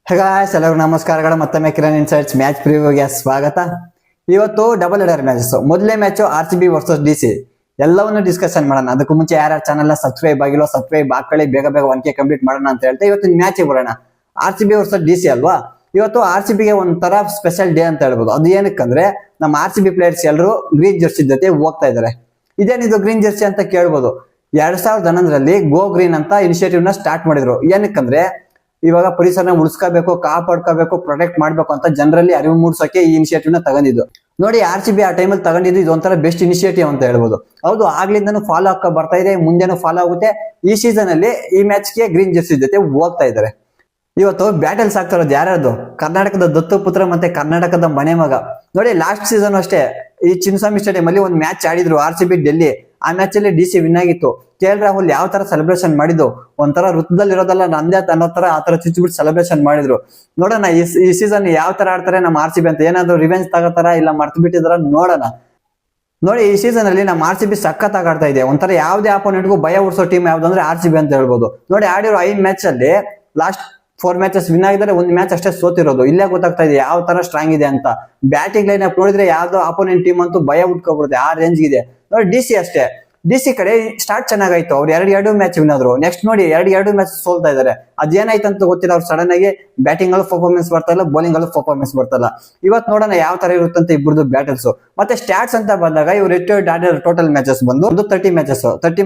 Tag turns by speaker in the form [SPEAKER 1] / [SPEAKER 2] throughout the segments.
[SPEAKER 1] ಎಲ್ಲರಿಗೂ ನಮಸ್ಕಾರಗಳು. ಮತ್ತೊಮ್ಮೆ ಕಿರಣ್ ಇನ್ಸೈಟ್ಸ್ ಮ್ಯಾಚ್ ಪ್ರಿವ್ಯೂಗೆ ಸ್ವಾಗತ. ಇವತ್ತು ಡಬಲ್ ಹೆಡರ್ ಮ್ಯಾಚಸ್. ಮೊದಲನೇ ಮ್ಯಾಚ್ RCB ವರ್ಸಸ್ DC. ಎಲ್ಲವನ್ನು ಡಿಸ್ಕಷನ್ ಮಾಡೋಣ. ಅದಕ್ಕೂ ಮುಂಚೆ ಯಾರ್ಯಾರು ಚಾನಲ್ ಸಬ್ಸ್ಕ್ರೈಬ್ ಆಗಿಲ್ಲ ಸಬ್ಸ್ಕ್ರೈಬ್ ಹಾಕೊಳ್ಳಿ, ಬೇಗ 1K ಕಂಪ್ಲೀಟ್ ಮಾಡೋಣ ಅಂತ ಹೇಳ್ತಾ ಇವತ್ತು ಮ್ಯಾಚ್ ಬರೋಣ. RCB ವರ್ಸಸ್ DC ಅಲ್ವಾ. ಇವತ್ತು RCB ಗೆ ಒಂಥರ ಸ್ಪೆಷಲ್ ಡೇ ಅಂತ ಹೇಳ್ಬೋದು. ಅದು ಏನಕ್ಕಂದ್ರೆ ನಮ್ಮ RCB ಪ್ಲೇಯರ್ಸ್ ಎಲ್ಲರೂ ಗ್ರೀನ್ ಜರ್ಸಿ ಜೊತೆ ಹೋಗ್ತಾ ಇದಾರೆ. ಇದೇನಿದು ಗ್ರೀನ್ ಜರ್ಸಿ ಅಂತ ಕೇಳ್ಬೋದು. 2011ರಲ್ಲಿ ಗೋ ಗ್ರೀನ್ ಅಂತ ಇನಿಷಿಯೇಟಿವ್ ನ ಸ್ಟಾರ್ಟ್ ಮಾಡಿದ್ರು. ಏನಕ್ಕಂದ್ರೆ ಇವಾಗ ಪರಿಸರನ ಉಳಿಸ್ಕೋಬೇಕು, ಕಾಪಾಡ್ಕೋಬೇಕು, ಪ್ರೊಟೆಕ್ಟ್ ಮಾಡ್ಬೇಕು ಅಂತ ಜನರಲ್ಲಿ ಅರಿವು ಮೂಡಿಸೋಕೆ ಈ ಇನಿಷಿಯೇಟಿವ್ ನ ತಗೊಂಡಿದ್ದು. ನೋಡಿ, RCB ಆ ಟೈಮಲ್ಲಿ ತಗೊಂಡಿದ್ದು ಇದೊಂಥರ ಬೆಸ್ಟ್ ಇನಿಷಿಯೇಟಿವ್ ಅಂತ ಹೇಳ್ಬೋದು. ಹೌದು, ಆಗ್ಲಿಂದನೂ ಫಾಲೋ ಆಗ್ತಾ ಬರ್ತಾ ಇದೆ, ಮುಂದೆನೂ ಫಾಲೋ ಆಗುತ್ತೆ. ಈ ಸೀಸನ್ ಅಲ್ಲಿ ಈ ಮ್ಯಾಚ್ ಗೆ ಗ್ರೀನ್ ಜರ್ಸಿ ಜೊತೆ ಹೋಗ್ತಾ ಇದ್ದಾರೆ. ಇವತ್ತು ಬ್ಯಾಟಲ್ಸ್ ಆಗ್ತಾ ಇರೋದು ಯಾರ್ಯಾರ್ದು? ಕರ್ನಾಟಕದ ದತ್ತುಪುತ್ರ ಮತ್ತೆ ಕರ್ನಾಟಕದ ಮನೆ ಮಗ. ನೋಡಿ, ಲಾಸ್ಟ್ ಸೀಸನ್ ಅಷ್ಟೇ ಈ ಚಿನ್ನಸ್ವಾಮಿ ಸ್ಟೇಡಿಯಂ ಅಲ್ಲಿ ಒಂದು ಮ್ಯಾಚ್ ಆಡಿದ್ರು RCB ಡೆಲ್ಲಿ. ಆ ಮ್ಯಾಚ್ ಅಲ್ಲಿ DC ವಿನ್ ಆಗಿತ್ತು. KL ರಾಹುಲ್ ಯಾವ ತರ ಸೆಲೆಬ್ರೇಷನ್ ಮಾಡಿದ್ದು, ಒಂಥರ ವೃತ್ತದಲ್ಲಿ ಇರೋದಲ್ಲ ನಂದೇ ಅನ್ನೋ ತರ ಆ ತರ ಚುಚ್ಚಿಬಿಟ್ಟು ಸೆಲೆಬ್ರೇಷನ್ ಮಾಡಿದ್ರು. ನೋಡೋಣ ಈ ಸೀಸನ್ ಯಾವ ತರ ಆಡ್ತಾರೆ ನಮ್ಮ RCB ಅಂತ. ಏನಾದ್ರು ರಿವೆಂಜ್ ತಗೋತಾರ ಇಲ್ಲ ಮರ್ತು ಬಿಟ್ಟಿದಾರ ನೋಡೋಣ. ನೋಡಿ, ಈ ಸೀಸನ್ ಅಲ್ಲಿ ನಮ್ಮ RCB ಸಖತ್ತಾಗಿ ಆಡ್ತಾ ಇದೆ. ಒಂಥರ ಯಾವ್ದೇ ಆಪೋನೆಂಟ್ಗೂ ಭಯ ಉಡ್ಸೋ ಟೀಮ್ ಯಾವ್ದು ಅಂದ್ರೆ RCB ಅಂತ ಹೇಳ್ಬೋದು. ನೋಡಿ, ಆಡಿರೋ 5 ಮ್ಯಾಚ್ ಅಲ್ಲಿ ಲಾಸ್ಟ್ 4 ಮ್ಯಾಚಸ್ ವಿನ್ ಆಗಿದ್ದಾರೆ, 1 ಮ್ಯಾಚ್ ಅಷ್ಟೇ ಸೋತಿರೋದು. ಇಲ್ಲೇ ಗೊತ್ತಾಗ್ತಾ ಇದೆ ಯಾವ ತರ ಸ್ಟ್ರಾಂಗ್ ಇದೆ ಅಂತ. ಬ್ಯಾಟಿಂಗ್ ಲೈನ್ ಅಪ್ ನೋಡಿದ್ರೆ ಯಾವ್ದೋ ಆಪೋನೆಂಟ್ ಟೀಮ್ ಅಂತೂ ಭಯ ಉಟ್ಕೊಬಿಡುತ್ತೆ, ಆ ರೇಂಜ್ ಇದೆ. ನೋಡಿ, DC ಅಷ್ಟೇ. DC ಕಡೆ ಸ್ಟಾರ್ಟ್ ಚೆನ್ನಾಗಾಯ್ತು, ಅವ್ರು ಎರಡು ಮ್ಯಾಚ್ ವಿನ್ ಆದ್ರು. ನೆಕ್ಸ್ಟ್ ನೋಡಿ ಎರಡು ಮ್ಯಾಚ್ ಸೋಲ್ತಾ ಇದಾರೆ. ಅದೇನಾಯ್ತು ಅಂತ ಗೊತ್ತಿಲ್ಲ. ಅವ್ರು ಸಡನ್ ಆಗಿ ಬ್ಯಾಟಿಂಗ್ ಅಲ್ಲೂ ಪರ್ಫಾರ್ಮೆನ್ಸ್ ಬರ್ತಾ ಇಲ್ಲ, ಬೌಲಿಂಗ್ ಅಲ್ಲೂ ಪರ್ಫಾರ್ಮೆನ್ಸ್ ಬರ್ತಾ ಇಲ್ಲ. ಇವತ್ತು ನೋಡೋಣ ಯಾವ ತರ ಇರುತ್ತಂತ ಇಬ್ಬರದು ಬ್ಯಾಟಲ್ಸ್. ಮತ್ತೆ ಸ್ಟಾಟ್ಸ್ ಅಂತ ಬಂದಾಗ ಇವ್ರು ಆಡಿರೋ ಟೋಟಲ್ ಮ್ಯಾಚಸ್ ಬಂದು 30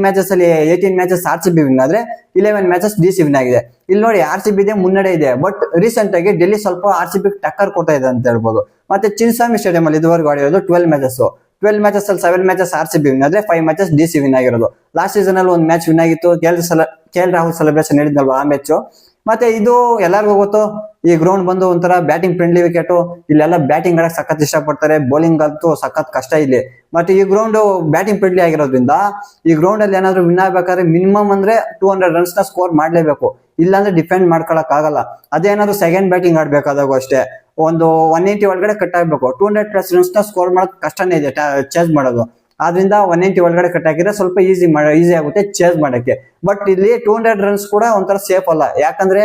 [SPEAKER 1] ಮ್ಯಾಚಸ್ ಅಲ್ಲಿ 18 ಮ್ಯಾಚಸ್ RCB ವಿನ್ ಆದ್ರೆ 11 ಮ್ಯಾಚಸ್ DC ವಿನ್ ಆಗಿದೆ. ಇಲ್ಲಿ ನೋಡಿ, RCB ಇದೆ ಮುನ್ನಡೆ ಇದೆ. ಬಟ್ ರೀಸೆಂಟ್ ಆಗಿ ಡೆಲ್ಲಿ ಸ್ವಲ್ಪ RCB ಟಕ್ಕರ್ ಕೊಡ್ತಾ ಇದೆ ಅಂತ ಹೇಳ್ಬೋದು. ಮತ್ತೆ ಚಿನ್ನಸ್ವಾಮಿ ಸ್ಟೇಡಿಯಂ ಅಲ್ಲಿ ಇದುವರೆಗೂ ಆಡಿರೋದು 12 ಮ್ಯಾಚಸ್ ಅಲ್ಲಿ 7 ಮ್ಯಾಚಸ್ RCB ವಿನ್ ಆದ್ರೆ 5 ಮ್ಯಾಚಸ್ DC ವಿನ್ ಆಗಿರೋದು. ಲಾಸ್ಟ್ ಸೀಸನ್ ಅಲ್ಲಿ 1 ಮ್ಯಾಚ್ ವಿನ್ ಆಗಿತ್ತು. KL ರಾಹುಲ್ ಸೆಲೆಬ್ರೇಷನ್ ಹೇಳಿದ್ನಲ್ವಾ ಆ ಮ್ಯಾಚ್. ಮತ್ತೆ ಇದು ಎಲ್ಲರಿಗೂ ಗೊತ್ತು, ಈ ಗ್ರೌಂಡ್ ಬಂದು ಒಂಥರ ಬ್ಯಾಟಿಂಗ್ ಫ್ರೆಂಡ್ಲಿ ವಿಕೆಟ್. ಇಲ್ಲೆಲ್ಲ ಬ್ಯಾಟಿಂಗ್ ಆಡಕ್ ಸಖತ್ ಇಷ್ಟಪಡ್ತಾರೆ, ಬೌಲಿಂಗ್ ಅಂತೂ ಸಖತ್ ಕಷ್ಟ ಇಲ್ಲಿ. ಮತ್ತೆ ಈ ಗ್ರೌಂಡ್ ಬ್ಯಾಟಿಂಗ್ ಫ್ರೆಂಡ್ಲಿ ಆಗಿರೋದ್ರಿಂದ ಈ ಗ್ರೌಂಡ್ ಅಲ್ಲಿ ಏನಾದ್ರು ವಿನ್ ಆಗ್ಬೇಕಾದ್ರೆ ಮಿನಿಮಮ್ ಅಂದ್ರೆ 200 ರನ್ಸ್ ನ ಸ್ಕೋರ್ ಮಾಡ್ಲೇಬೇಕು. ಇಲ್ಲಾಂದ್ರೆ ಡಿಫೆಂಡ್ ಮಾಡ್ಕೊಳಕ್ ಆಗಲ್ಲ. ಅದೇನಾದ್ರು ಸೆಕೆಂಡ್ ಬ್ಯಾಟಿಂಗ್ ಆಡ್ಬೇಕಾದಾಗ ಅಷ್ಟೇ ಒಂದು 180 ಒಳಗಡೆ ಕಟ್ ಆಗ್ಬೇಕು. 200+ ರನ್ಸ್ ನ ಸ್ಕೋರ್ ಮಾಡೋದು ಕಷ್ಟನೇ ಇದೆ ಚೇಸ್ ಮಾಡೋದು. ಆದ್ರಿಂದ 180 ಒಳಗಡೆ ಕಟ್ ಹಾಕಿದ್ರೆ ಸ್ವಲ್ಪ ಈಸಿ ಆಗುತ್ತೆ ಚೇಸ್ ಮಾಡಕ್ಕೆ. ಬಟ್ ಇಲ್ಲಿ 200 ರನ್ಸ್ ಕೂಡ ಒಂಥರ ಸೇಫ್ ಅಲ್ಲ. ಯಾಕಂದ್ರೆ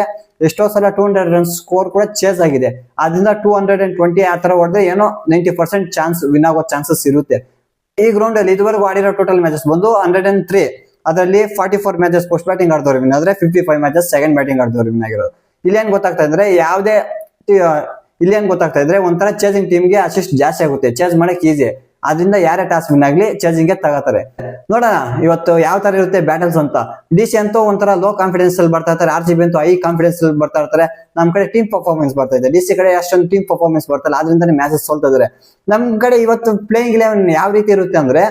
[SPEAKER 1] ಎಷ್ಟೋ ಸಲ 200 ರನ್ಸ್ ಸ್ಕೋರ್ ಕೂಡ ಚೇಸ್ ಆಗಿದೆ. ಆದ್ರಿಂದ 220 ಆ ತರ ಹೊಡೆದ್ರೆ ಏನೋ 90% ಚಾನ್ಸ್ ವಿನ್ ಆಗೋ ಚಾನ್ಸಸ್ ಇರುತ್ತೆ. ಈ ಗ್ರೌಂಡ್ ಅಲ್ಲಿ ಇದುವರೆಗೂ ಆಡಿರೋ ಟೋಟಲ್ ಮ್ಯಾಚಸ್ ಬಂದು 103. ಅದರಲ್ಲಿ 44 ಮ್ಯಾಚಸ್ ಫಸ್ಟ್ ಬ್ಯಾಟಿಂಗ್ ಆಡಿದವ್ರು ವಿನ್ ಆದ್ರೆ 55 ಮ್ಯಾಚಸ್ ಸೆಕೆಂಡ್ ಬ್ಯಾಟಿಂಗ್ ಆಡಿದವ್ರು ವಿನ್ ಆಗಿರೋದು. ಇಲ್ಲೇನ್ ಗೊತ್ತಾಗ್ತಾ ಇದ್ರೆ ಒಂಥರ ಚೇಸಿಂಗ್ ಟೀಮ್ಗೆ ಅಸಿಸ್ಟ್ ಜಾಸ್ತಿ ಆಗುತ್ತೆ, ಚೇಸ್ ಮಾಡಕ್ ಈಸಿ. ಆದ್ರಿಂದ ಯಾರೇ ಟಾಸ್ ವಿನ್ ಆಗ್ಲಿ ಚೇಸಿಂಗ್ ಗೆ ತಗೋತಾರೆ. ನೋಡೋಣ ಇವತ್ತು ಯಾವ ತರ ಇರುತ್ತೆ ಬ್ಯಾಟಲ್ಸ್ ಅಂತ. DC ಅಂತೂ ಒಂಥರ ಲೋ ಕಾನ್ಫಿಡೆನ್ಸ್ ಅಲ್ಲಿ ಬರ್ತಾ ಇರ್ತಾರೆ, RCB ಅಂತೂ ಹೈ ಕಾನ್ಫಿಡೆನ್ಸ್ ಅಲ್ಲಿ ಬರ್ತಾ ಇರ್ತಾರೆ. ನಮ್ ಕಡೆ ಟೀಮ್ ಪರ್ಫಾರ್ಮೆನ್ಸ್ ಬರ್ತಾ ಇದೆ, DC ಕಡೆ ಅಷ್ಟೊಂದು ಟೀಮ್ ಪರ್ಫಾರ್ಮೆನ್ಸ್ ಬರ್ತಲ್ಲ, ಆದ್ರಿಂದಾನೇ ಮ್ಯಾಚಸ್ ಸೋಲ್ತಾ ಇದಾರೆ. ನಮ್ ಕಡೆ ಇವತ್ತು ಪ್ಲೇಯಿಂಗ್ 11 ಯಾವ ರೀತಿ ಇರುತ್ತೆ ಅಂದ್ರೆ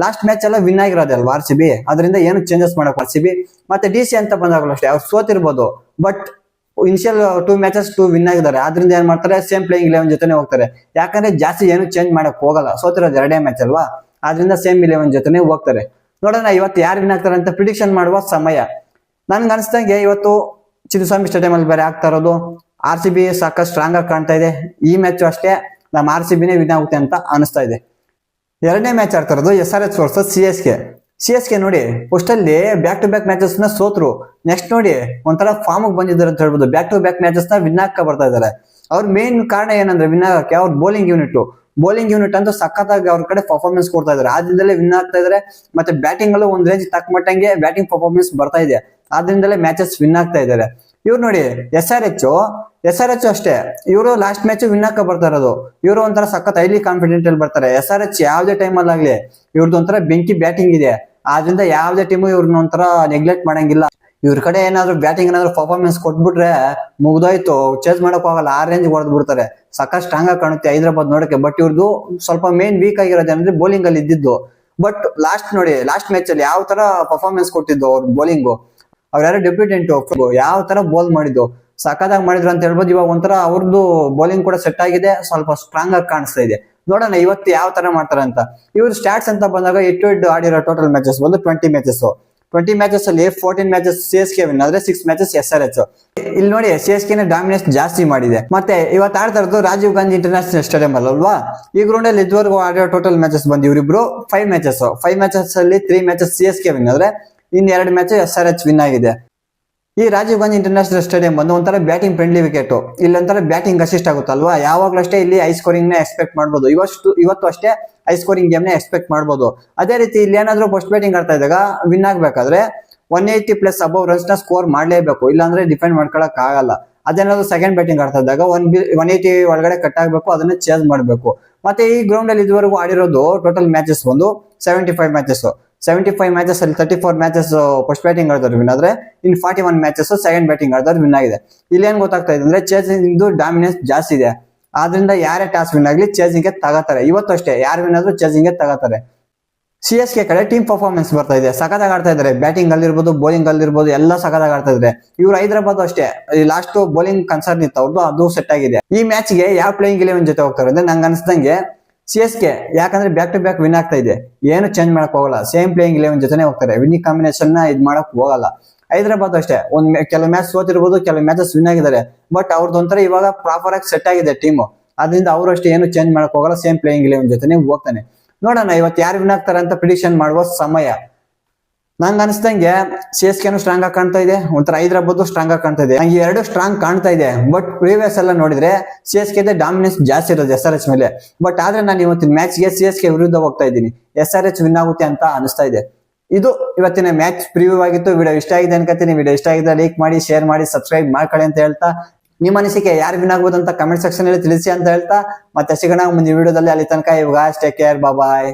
[SPEAKER 1] ಲಾಸ್ಟ್ ಮ್ಯಾಚ್ ಎಲ್ಲ ವಿನ್ ಆಗಿರೋದಲ್ವಾ RCB, ಅದರಿಂದ ಏನು ಚೇಂಜಸ್ ಮಾಡಕ್ RCB. ಮತ್ತೆ DC ಅಂತ ಬಂದಾಗಲೂ ಅಷ್ಟೇ ಅವ್ರು ಸೋತಿರ್ಬೋದು, ಬಟ್ ಇನಿಷಿಯಲ್ 2 ಮ್ಯಾಚಸ್ ವಿನ್ ಆಗಿದ್ದಾರೆ. ಆದ್ರಿಂದ ಏನ್ ಮಾಡ್ತಾರೆ, ಸೇಮ್ ಪ್ಲೇಯಿಂಗ್ 11 ಜೊತೆನೆ ಹೋಗ್ತಾರೆ. ಯಾಕಂದ್ರೆ ಜಾಸ್ತಿ ಏನು ಚೇಂಜ್ ಮಾಡಕ್ ಹೋಗಲ್ಲ, ಸೋತಿರೋದು 2 ಮ್ಯಾಚ್ ಅಲ್ವಾ, ಆದ್ರಿಂದ ಸೇಮ್ 11 ಜೊತೆನೆ ಹೋಗ್ತಾರೆ. ನೋಡೋಣ ಇವತ್ತು ಯಾರು ವಿನ್ ಆಗ್ತಾರೆ ಅಂತ ಪ್ರಿಡಿಕ್ಷನ್ ಮಾಡುವ ಸಮಯ. ನನ್ಗೆ ಅನಿಸ್ದಂಗೆ ಇವತ್ತು ಚಿನ್ನಸ್ವಾಮಿ ಸ್ಟೇಡಿಯಂ ಅಲ್ಲಿ ಬೇರೆ ಆಗ್ತಾ ಇರೋದು. RCB ಸಾಕಷ್ಟು ಸ್ಟ್ರಾಂಗ್ ಆಗಿ ಕಾಣ್ತಾ ಇದೆ. ಈ ಮ್ಯಾಚ್ ಅಷ್ಟೇ ನಮ್ಮ RCBನೇ ವಿನ್ ಆಗುತ್ತೆ ಅಂತ ಅನಿಸ್ತಾ ಇದೆ. ಎರಡನೇ ಮ್ಯಾಚ್ ಆಡ್ತಾ ಇರೋದು SRH ವರ್ಸಸ್ CSK. ನೋಡಿ, ಫಸ್ಟ್ ಅಲ್ಲಿ ಬ್ಯಾಕ್ ಟು ಬ್ಯಾಕ್ ಮ್ಯಾಚಸ್ ನ ಸೋತ್ರು. ನೆಕ್ಸ್ಟ್ ನೋಡಿ ಒಂಥರ ಫಾರ್ಮ್ ಬಂದಿದ್ದಾರೆ ಅಂತ ಹೇಳ್ಬೋದು. ಬ್ಯಾಕ್ ಟು ಬ್ಯಾಕ್ ಮ್ಯಾಚಸ್ ನ ವಿನ್ ಆಗ್ತಾ ಬರ್ತಾ ಇದಾರೆ. ಅವ್ರ ಮೇನ್ ಕಾರಣ ಏನಂದ್ರೆ ವಿನ್ ಆಗಕ್ಕೆ ಅವ್ರ ಬೌಲಿಂಗ್ ಯೂನಿಟ್ ಅಂತೂ ಸಖತ್ತಾಗಿ ಅವ್ರ ಕಡೆ ಪರ್ಫಾರ್ಮೆನ್ಸ್ ಕೊಡ್ತಾ ಇದಾರೆ. ಆದ್ರಿಂದಲೇ ವಿನ್ ಆಗ್ತಾ ಇದಾರೆ. ಮತ್ತೆ ಬ್ಯಾಟಿಂಗ್ ಅಲ್ಲೂ ಒಂದ್ ರೇಂಜ್ ತಕ್ಕ ಮಟ್ಟಂಗೆ ಬ್ಯಾಟಿಂಗ್ ಪರ್ಫಾರ್ಮೆನ್ಸ್ ಬರ್ತಾ ಇದೆ. ಆದ್ರಿಂದಲೇ ಮ್ಯಾಚಸ್ ವಿನ್ ಆಗ್ತಾ ಇದಾರೆ. ಇವ್ರು ನೋಡಿ SRH ಅಷ್ಟೇ, ಇವರು ಲಾಸ್ಟ್ ಮ್ಯಾಚ್ ವಿನ್ ಹಾಕ ಬರ್ತಾ ಇರೋದು. ಇವರು ಒಂಥರ ಸಖತ್ ಹೈಲಿ ಕಾನ್ಫಿಡೆಂಟ್ ಅಲ್ಲಿ ಬರ್ತಾರೆ. SRH ಯಾವ್ದೇ ಟೈಮ್ ಅಲ್ಲಿ ಆಗ್ಲಿ ಇವ್ರದ್ದು ಒಂಥರ ಬೆಂಕಿ ಬ್ಯಾಟಿಂಗ್ ಇದೆ. ಆದ್ರಿಂದ ಯಾವ್ದೇ ಟೀಮು ಇವ್ರನ್ನ ಒಂಥರ ನೆಗ್ಲೆಕ್ಟ್ ಮಾಡಂಗಿಲ್ಲ. ಇವ್ರ ಕಡೆ ಏನಾದ್ರು ಬ್ಯಾಟಿಂಗ್ ಏನಾದ್ರು ಪರ್ಫಾರ್ಮೆನ್ಸ್ ಕೊಟ್ಬಿಟ್ರೆ ಮುಗ್ದೋಯ್ತು, ಚೇಸ್ ಮಾಡಕ್ ಹೋಗಲ್ಲ, ಆ ರೇಂಜ್ ಹೊಡೆದ್ ಬಿಡ್ತಾರೆ. ಸಖತ್ ಸ್ಟ್ರಾಂಗ್ ಆಗಿ ಕಾಣುತ್ತೆ ಹೈದರಾಬಾದ್ ನೋಡಕ್ಕೆ. ಬಟ್ ಇವ್ರದ್ದು ಸ್ವಲ್ಪ ಮೇನ್ ವೀಕ್ ಆಗಿರೋದು ಅಂದ್ರೆ ಬೌಲಿಂಗ್ ಅಲ್ಲಿ ಇದ್ದಿದ್ದು. ಬಟ್ ಲಾಸ್ಟ್ ಮ್ಯಾಚ್ ಅಲ್ಲಿ ಯಾವ ತರ ಪರ್ಫಾರ್ಮೆನ್ಸ್ ಕೊಟ್ಟಿದ್ದು ಅವ್ರ ಬೌಲಿಂಗು. ಅವ್ರ ಯಾರು ಡೆಬ್ಯೂಟೆಂಟ್ ಯಾವ ತರ ಬೌಲ್ ಮಾಡಿದ್ದು, ಸಖತ್ತಾಗಿ ಮಾಡಿದ್ರು ಅಂತ ಹೇಳ್ಬೋದು. ಇವಾಗ ಒಂಥರ ಅವ್ರದ್ದು ಬೌಲಿಂಗ್ ಕೂಡ ಸೆಟ್ ಆಗಿದೆ, ಸ್ವಲ್ಪ ಸ್ಟ್ರಾಂಗ್ ಆಗಿ ಕಾಣಿಸ್ತಾ ಇದೆ. ನೋಡೋಣ ಇವತ್ತು ಯಾವ ತರ ಮಾಡ್ತಾರೆ ಅಂತ. ಇವ್ರು ಸ್ಟಾಟ್ಸ್ ಅಂತ ಬಂದಾಗ ಆಡಿರೋ ಟೋಟಲ್ ಮ್ಯಾಚಸ್ ಬಂದು 20 ಮ್ಯಾಚಸ್ ಅಲ್ಲಿ 14 ಮ್ಯಾಚಸ್ CSK ವಿನ್ ಆದ್ರೆ 6 ಮ್ಯಾಚಸ್ SRH. ಇಲ್ಲಿ ನೋಡಿ CSK ನ ಡಾಮಿನೆನ್ಸ್ ಜಾಸ್ತಿ ಮಾಡಿದೆ. ಮತ್ತೆ ಇವತ್ತು ಆಡ್ತಾ ಇರೋದು ರಾಜೀವ್ ಗಾಂಧಿ ಇಂಟರ್ನ್ಯಾಷನಲ್ ಸ್ಟೇಡಿಯಂ ಅಲ್ವಾ. ಈ ಗ್ರೌಂಡ್ ಅಲ್ಲಿ ಇದುವರೆಗೂ ಆಡಿರೋ ಟೋಟಲ್ ಮ್ಯಾಚಸ್ ಬಂದು ಇವರಿಬ್ರು 5 ಮ್ಯಾಚಸ್ ಅಲ್ಲಿ 3 ಮ್ಯಾಚಸ್ CSK ವಿನ್ ಆದ್ರೆ ಇನ್ 2 ಮ್ಯಾಚ್ SRH ವಿನ್ ಆಗಿದೆ. ಈ ರಾಜೀವ್ ಗಾಂಧಿ ಇಂಟರ್ನ್ಯಾಷನಲ್ ಸ್ಟೇಡಿಯಂ ಬಂದು ಒಂಥರ ಬ್ಯಾಟಿಂಗ್ ಫ್ರೆಂಡ್ಲಿ ವಿಕೆಟ್, ಇಲ್ಲಿ ಒಂಥರ ಬ್ಯಾಟಿಂಗ್ ಅಸಿಸ್ಟ್ ಆಗುತ್ತಲ್ವಾ, ಯಾವಾಗ್ಲೂ ಅಷ್ಟೇ ಇಲ್ಲಿ ಹೈ ಸ್ಕೋರಿಂಗ್ ನ ಎಕ್ಸ್ಪೆಕ್ಟ್ ಮಾಡ್ಬೋದು. ಇವತ್ತು ಅಷ್ಟೇ ಹೈ ಸ್ಕೋರಿಂಗ್ ಗೇಮ್ ನ ಎಕ್ಸ್ಪೆಕ್ಟ್ ಮಾಡ್ಬೋದು. ಅದೇ ರೀತಿ ಇಲ್ಲಿ ಏನಾದ್ರು ಫಸ್ಟ್ ಬ್ಯಾಟಿಂಗ್ ಆಡ್ತಾ ಇದ್ದಾಗ ವಿನ್ ಆಗ್ಬೇಕಾದ್ರೆ 180+ ಅಬೌವ್ ರನ್ಸ್ ನ ಸ್ಕೋರ್ ಮಾಡ್ಲೇಬೇಕು, ಇಲ್ಲಾಂದ್ರೆ ಡಿಫೆಂಡ್ ಮಾಡ್ಕೊಳಕ್ ಆಗಲ್ಲ. ಅದೇನಾದ್ರು ಸೆಕೆಂಡ್ ಬ್ಯಾಟಿಂಗ್ ಆಡ್ತಾ ಇದ್ದಾಗ 180 ಒಳಗಡೆ ಕಟ್ ಆಗ್ಬೇಕು, ಅದನ್ನ ಚೇಂಜ್ ಮಾಡ್ಬೇಕು. ಮತ್ತೆ ಈ ಗ್ರೌಂಡ್ ಅಲ್ಲಿ ಇದುವರೆಗೂ ಆಡಿರೋದು ಟೋಟಲ್ ಮ್ಯಾಚಸ್ ಒಂದು 75 ಮ್ಯಾಚಸ್. 75 ಮ್ಯಾಚಸ್ ಅಲ್ಲಿ 34 ಮ್ಯಾಚಸ್ ಫಸ್ಟ್ ಬ್ಯಾಟಿಂಗ್ ಆಡಿದವ್ರು ವಿನ್ ಆದ್ರೆ, ಇನ್ 41 ಮ್ಯಾಚಸ್ ಸೆಕೆಂಡ್ ಬ್ಯಾಟಿಂಗ್ ಆಡಿದವ್ರು ವಿನ್ ಆಗಿದೆ. ಇಲ್ಲಿ ಏನ್ ಗೊತ್ತಾಗ್ತಾ ಇದೆ ಅಂದ್ರೆ ಚೇಸಿಂಗ್ ಡಾಮಿನೆನ್ಸ್ ಜಾಸ್ತಿ ಇದೆ. ಆದ್ರಿಂದ ಯಾರೇ ಟಾಸ್ ವಿನ್ ಆಗ್ಲಿ ಚೇಸಿಂಗ್ ಗೆ ತಗೋತಾರೆ. ಇವತ್ತು ಅಷ್ಟೇ ಯಾರು ವಿನ್ ಆದ್ರೂ ಚೇಸಿಂಗ್ ಗೆ ತಗೋತಾರೆ. CSK ಕಡೆ ಟೀಮ್ ಪರ್ಫಾರ್ಮೆನ್ಸ್ ಬರ್ತಾ ಇದೆ, ಸಖತ್ತಾಗಿ ಆಡ್ತಾ ಇದಾರೆ. ಬ್ಯಾಟಿಂಗ್ ಅಲ್ಲಿರ್ಬೋದು, ಬೌಲಿಂಗ್ ಅಲ್ಲಿರ್ಬೋದು, ಎಲ್ಲ ಸಖತ್ತಾಗಿ ಆಡ್ತಾ ಇದಾರೆ. ಇವ್ರು ಹೈದರಾಬಾದ್ ಅಷ್ಟೇ ಲಾಸ್ಟ್ ಬೌಲಿಂಗ್ ಕನ್ಸರ್ನ್ ಇತ್ತು ಅವ್ರದ್ದು, ಅದು ಸೆಟ್ ಆಗಿದೆ. ಈ ಮ್ಯಾಚ್ ಗೆ ಯಾವ ಪ್ಲೇಯಿಂಗ್ 11 ಜೊತೆ ಹೋಗ್ತಾರೆ ಅಂದ್ರೆ ನಂಗೆ ಅನ್ಸ್ದಂಗೆ CSK, ಯಾಕಂದ್ರೆ ಬ್ಯಾಕ್ ಟು ಬ್ಯಾಕ್ ವಿನ್ ಆಗ್ತಾ ಇದೆ, ಏನು ಚೇಂಜ್ ಮಾಡಕ್ ಹೋಗಲ್ಲ, ಸೇಮ್ ಪ್ಲೇಯಿಂಗ್ 11 ಜೊತೆನೆ ಹೋಗ್ತಾರೆ. ವಿನ್ನಿಂಗ್ ಕಾಂಬಿನೇಷನ್ ನ ಇದ್ ಮಾಡಕ್ ಹೋಗಲ್ಲ. ಹೈದರಾಬಾದ್ ಅಷ್ಟೇ ಕೆಲವು ಮ್ಯಾಚ್ ಸೋತಿರ್ಬೋದು, ಕೆಲವು ಮ್ಯಾಚಸ್ ವಿನ್ ಆಗಿದ್ದಾರೆ. ಬಟ್ ಅವ್ರದ್ದು ಒಂಥರ ಇವಾಗ ಪ್ರಾಪರ್ ಆಗಿ ಸೆಟ್ ಆಗಿದೆ ಟೀಮ್, ಅದರಿಂದ ಅವರು ಅಷ್ಟೇ ಏನು ಚೇಂಜ್ ಮಾಡಕ್ ಹೋಗಲ್ಲ, ಸೇಮ್ ಪ್ಲೇಯಿಂಗ್ 11 ಜೊತೆನೆ ಹೋಗ್ತಾನೆ. ನೋಡೋಣ ಇವತ್ತು ಯಾರು ವಿನ್ ಆಗ್ತಾರೆ ಅಂತ ಪ್ರಿಡಿಕ್ಷನ್ ಮಾಡುವ ಸಮಯ. ನಂಗೆ ಅನಿಸ್ದಂಗೆ CSKನು ಸ್ಟ್ರಾಂಗ್ ಆಗಿ ಕಾಣ್ತಾ ಇದೆ, ಒಂಥರ ಹೈದರಾಬಾದ್ ಸ್ಟ್ರಾಂಗ್ ಆಗಿ ಕಾಣ್ತಾ ಇದೆ. ನಂಗೆ ಎರಡು ಸ್ಟ್ರಾಂಗ್ ಕಾಣ್ತಾ ಇದೆ. ಬಟ್ ಪ್ರೀವಿಯಸ್ ಎಲ್ಲ ನೋಡಿದ್ರೆ CSK ಡಾಮಿನೆನ್ಸ್ ಜಾಸ್ತಿ ಇರೋದು SRH ಮೇಲೆ. ಬಟ್ ಆದ್ರೆ ನಾನು ಇವತ್ತಿನ ಮ್ಯಾಚ್ ಗೆ CSK ವಿರುದ್ಧ ಹೋಗ್ತಾ ಇದ್ದೀನಿ, SRH ವಿನ್ ಆಗುತ್ತೆ ಅಂತ ಅನಿಸ್ತಾ ಇದೆ. ಇದು ಇವತ್ತಿನ ಮ್ಯಾಚ್ ಪ್ರಿವ್ಯೂ ಆಗಿತ್ತು. ವಿಡಿಯೋ ಇಷ್ಟ ಆಗಿದೆ ಅನ್ಕೋತೀನಿ. ವಿಡಿಯೋ ಇಷ್ಟ ಆಗಿದ್ರೆ ಲೈಕ್ ಮಾಡಿ, ಶೇರ್ ಮಾಡಿ, ಸಬ್ಸ್ಕ್ರೈಬ್ ಮಾಡ್ಕೊಳ್ಳಿ ಅಂತ ಹೇಳ್ತಾ, ನಿಮ್ಮ ಅನಿಸಿಕೆ ಯಾರು ವಿನ್ ಆಗ್ಬೋದು ಅಂತ ಕಮೆಂಟ್ ಸೆಕ್ಷನ್ ಅಲ್ಲಿ ತಿಳಿಸಿ ಅಂತ ಹೇಳ್ತಾ, ಮತ್ತೆ ಸಿಗೋಣ ಮುಂದಿನ ವಿಡಿಯೋದಲ್ಲಿ. ಅಲ್ಲಿ ತನಕ ಇವಾಗ ಟೇಕ್ ಕೇರ್, ಬಾಯ್.